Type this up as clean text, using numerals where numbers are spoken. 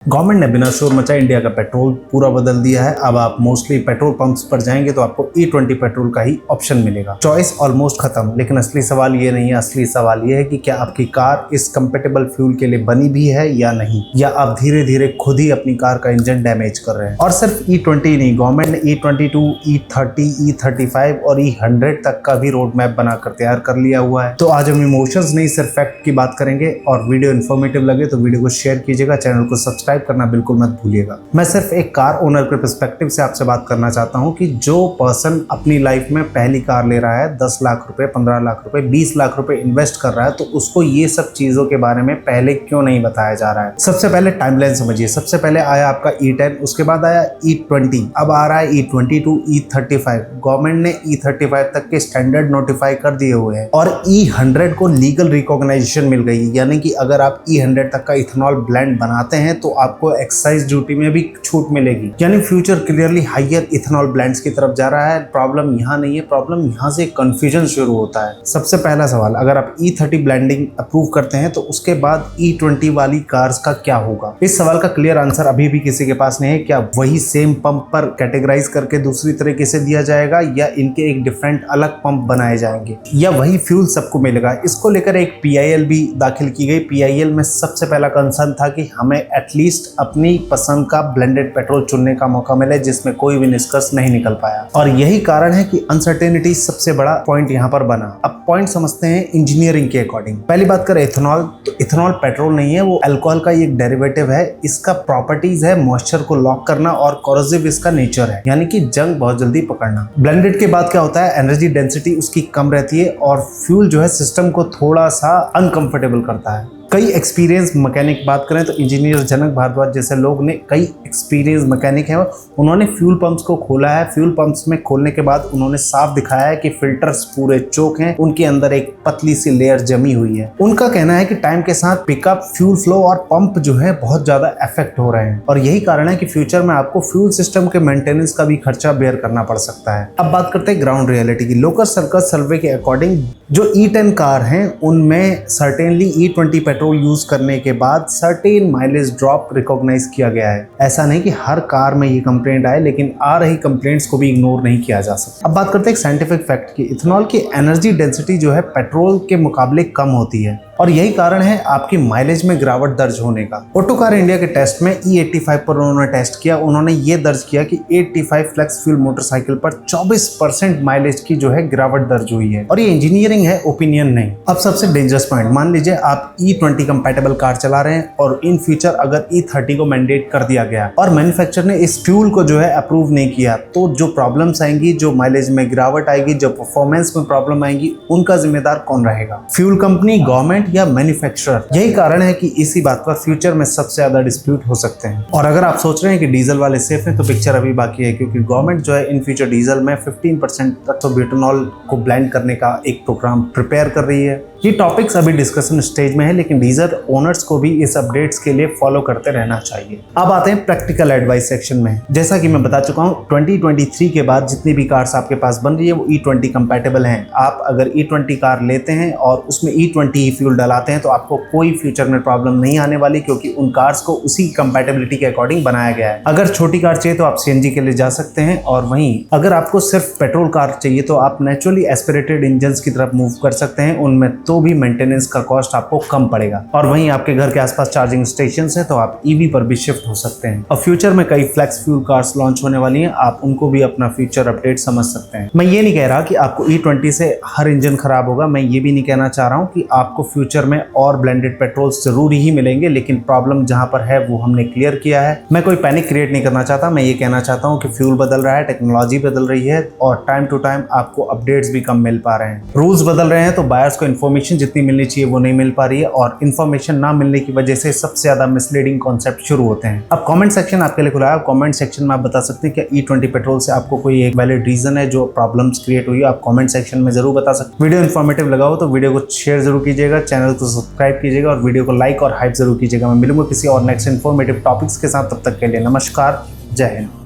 Government ने बिना शोर मचाए इंडिया का पेट्रोल पूरा बदल दिया है। अब आप मोस्टली पेट्रोल पंप्स पर जाएंगे तो आपको E20 पेट्रोल का ही ऑप्शन मिलेगा। चॉइस ऑलमोस्ट खत्म, लेकिन असली सवाल ये नहीं है। असली सवाल ये है कि क्या आपकी कार इस कंपेटेबल फ्यूल के लिए बनी भी है या नहीं, या आप धीरे धीरे खुद ही अपनी कार का इंजन डैमेज कर रहे हैं। और सिर्फ E20 नहीं, गवर्नमेंट ने E22, E30, E35 और E100 तक का भी रोड मैप बनाकर तैयार कर लिया हुआ है। तो आज हम इमोशंस नहीं सिर्फ फैक्ट की बात करेंगे। और वीडियो इन्फॉर्मेटिव लगे तो वीडियो को शेयर कीजिएगा, चैनल को सब्सक्राइब करना बिल्कुल मत भूलिएगा। मैं सिर्फ एक कार ओनर के पर्सपेक्टिव से आपसे बात करना चाहता हूं कि जो पर्सन अपनी लाइफ में पहली कार ले रहा है, 10 लाख रुपए, 15 लाख रुपए, 20 लाख रुपए इन्वेस्ट कर रहा है, तो उसको ये सब चीजों के बारे में पहले क्यों नहीं बताया जा रहा है। सबसे पहले टाइमलाइन समझिए। सबसे पहले आया आपका E10, उसके बाद आया E20, अब आ रहा है E22, E35। गवर्नमेंट ने E35 तक के स्टैंडर्ड नोटिफाई कर दिए हुए हैं और E100 को लीगल रिकॉग्नाइजेशन मिल गई है। यानी कि अगर आप E100 तक का इथेनॉल ब्लेंड बनाते हैं तो आपको एक्साइज ड्यूटी में भी छूट मिलेगी। यानी future clearly higher ethanol blends की तरफ जा रहा है। प्रॉब्लम यहाँ नहीं है, प्रॉब्लम यहाँ से कंफ्यूजन शुरू होता है। सबसे पहला सवाल, अगर आप E30 ब्लेंडिंग अप्रूव करते हैं तो उसके बाद E20 वाली कार्स का क्या होगा? इस सवाल का क्लियर आंसर अभी भी किसी के पास नहीं है। क्या वही सेम पंप पर कैटेगराइज करके दूसरी तरीके से दिया जाएगा, या इनके एक डिफरेंट अलग पंप बनाए जाएंगे, या वही फ्यूल सबको मिलेगा? इसको लेकर एक PIL भी दाखिल की गई। PIL में सबसे पहला कंसर्न था कि हमें एटलीस्ट अपनी पसंद का ब्लेंडेड पेट्रोल चुनने का मौका मिले, जिसमें कोई भी निष्कर्ष नहीं निकल पाया। और यही कारण है कि अनसर्टेनिटी सबसे बड़ा पॉइंट यहाँ पर बना। अब पॉइंट समझते हैं इंजीनियरिंग के अकॉर्डिंग। पहली बात करें इथेनॉल, तो इथेनॉल पेट्रोल नहीं है, वो अल्कोहल का एक डेरिवेटिव है। इसका प्रॉपर्टीज है मॉइस्चर को लॉक करना और कोरोसिव इसका नेचर है, यानी कि जंग बहुत जल्दी पकड़ना। ब्लेंडेड के बाद क्या होता है, एनर्जी डेंसिटी उसकी कम रहती है और फ्यूल जो है सिस्टम को थोड़ा सा अनकंफर्टेबल करता है। कई एक्सपीरियंस मैकेनिक बात करें तो इंजीनियर जनक भारद्वाज जैसे लोग ने, कई एक्सपीरियंस मैकेनिक हैं, उन्होंने फ्यूल पंप्स को खोला है। फ्यूल पंप्स में खोलने के बाद उन्होंने साफ दिखाया है कि फिल्टर्स पूरे चोक हैं, उनके अंदर एक पतली सी लेयर जमी हुई है। उनका कहना है कि टाइम के साथ पिकअप, फ्यूल फ्लो और पंप जो है बहुत ज्यादा इफेक्ट हो रहे हैं और यही कारण है कि फ्यूचर में आपको फ्यूल सिस्टम के मेंटेनेंस का भी खर्चा बेयर करना पड़ सकता है। अब बात करते हैं ग्राउंड रियलिटी की। लोकल सर्कल सर्वे के अकॉर्डिंग जो E10 कार हैं उनमें सर्टेनली E20 पेट्रोल यूज करने के बाद सर्टेन माइलेज ड्रॉप रिकॉग्नाइज किया गया है। ऐसा नहीं कि हर कार में ये कंप्लेंट आए, लेकिन आ रही कंप्लेंट्स को भी इग्नोर नहीं किया जा सकता। अब बात करते हैं एक साइंटिफिक फैक्ट की। इथेनॉल की एनर्जी डेंसिटी जो है पेट्रोल के मुकाबले कम होती है और यही कारण है आपकी माइलेज में गिरावट दर्ज होने का। ऑटो कार इंडिया के टेस्ट में E85 पर उन्होंने टेस्ट किया। उन्होंने ये दर्ज किया कि 85 फ्लेक्स फ्यूल मोटरसाइकिल पर 24% माइलेज की जो है गिरावट दर्ज हुई है। और ये इंजीनियरिंग है, ओपिनियन नहीं। अब सबसे डेंजरस पॉइंट, मान लीजिए आप E20 कंपैटिबल कार चला रहे हैं और इन फ्यूचर अगर E30 को मैंडेट कर दिया गया और मैन्युफैक्चरर ने इस फ्यूल को जो है अप्रूव नहीं किया, तो जो प्रॉब्लम्स आएंगी, जो माइलेज में गिरावट आएगी, जो परफॉर्मेंस में प्रॉब्लम आएगी, उनका जिम्मेदार कौन रहेगा? फ्यूल कंपनी, गवर्नमेंट या मैन्युफैक्चरर? यही कारण है कि इसी बात पर फ्यूचर में सबसे ज्यादा डिस्प्यूट हो सकते हैं। और अगर आप सोच रहे हैं कि डीजल वाले सेफ हैं, तो पिक्चर अभी बाकी है, क्योंकि गवर्नमेंट जो है इन फ्यूचर डीजल में 15% तक ब्यूटेनॉल को ब्लेंड करने का एक प्रोग्राम प्रिपेयर कर रही है। ये टॉपिक्स अभी डिस्कशन स्टेज में है, लेकिन डीजल ओनर्स को भी इस अपडेट्स के लिए फॉलो करते रहना चाहिए। अब आते हैं प्रैक्टिकल एडवाइस सेक्शन में। जैसा कि मैं बता चुका हूँ, 2023 के बाद जितनी भी कार्स आपके पास बन रही है वो E20 कंपैटिबल हैं। आप अगर E20 कार लेते हैं और उसमें E20 ही फ्यूल डलाते हैं तो आपको कोई फ्यूचर में प्रॉब्लम नहीं आने वाली, क्योंकि उन कार्स को उसी कंपैटिबिलिटी के अकॉर्डिंग बनाया गया है। अगर छोटी कार चाहिए तो आप CNG के लिए जा सकते हैं, और वहीं अगर आपको सिर्फ पेट्रोल कार चाहिए तो आप नेचुरली एस्पिरेटेड इंजन की तरफ मूव कर सकते हैं। उनमें तो भी मेंटेनेंस का कॉस्ट आपको कम पड़ेगा। और वहीं आपके घर के आसपास चार्जिंग स्टेशन है तो आप EV पर भी शिफ्ट हो सकते हैं। और फ्यूचर में कई फ्लेक्स फ्यूल कार्स लॉन्च होने वाली हैं, आप उनको भी अपना फ्यूचर अपडेट समझ सकते हैं। मैं ये नहीं कह रहा कि आपको E20 से हर इंजन खराब होगा। मैं ये भी नहीं कहना चाह रहा हूँ कि आपको फ्यूचर में और ब्लेंडेड पेट्रोल जरूर ही मिलेंगे, लेकिन प्रॉब्लम जहां पर है वो हमने क्लियर किया है। मैं कोई पैनिक क्रिएट नहीं करना चाहता। मैं ये कहना चाहता हूँ कि फ्यूल बदल रहा है, टेक्नोलॉजी बदल रही है और टाइम टू टाइम आपको अपडेट्स भी कम मिल पा रहे हैं। रूल्स बदल रहे हैं तो बायर्स को इन्फॉर्मेशन जितनी मिलनी चाहिए वो नहीं मिल पा रही है, और इन्फॉर्मेशन ना मिलने की वजह से सबसे ज्यादा मिसलीडिंग कॉन्सेप्ट शुरू होते हैं। अब कमेंट सेक्शन आपके लिए खुला है। कमेंट सेक्शन में आप बता सकते हैं कि E20 पेट्रोल से आपको कोई एक वैलिड रीजन है जो प्रॉब्लम्स क्रिएट हुई है, आप कमेंट सेक्शन में जरूर बता सकते हैं। वीडियो इन्फॉर्मेटिव लगा हो तो वीडियो को शेयर जरूर कीजिएगा, चैनल को सब्सक्राइब कीजिएगा और वीडियो को लाइक और हाइप जरूर कीजिएगा। मैं मिलूंगा किसी और नेक्स्ट इन्फॉर्मेटिव टॉपिक्स के साथ, तब तक के लिए नमस्कार, जय हिंद।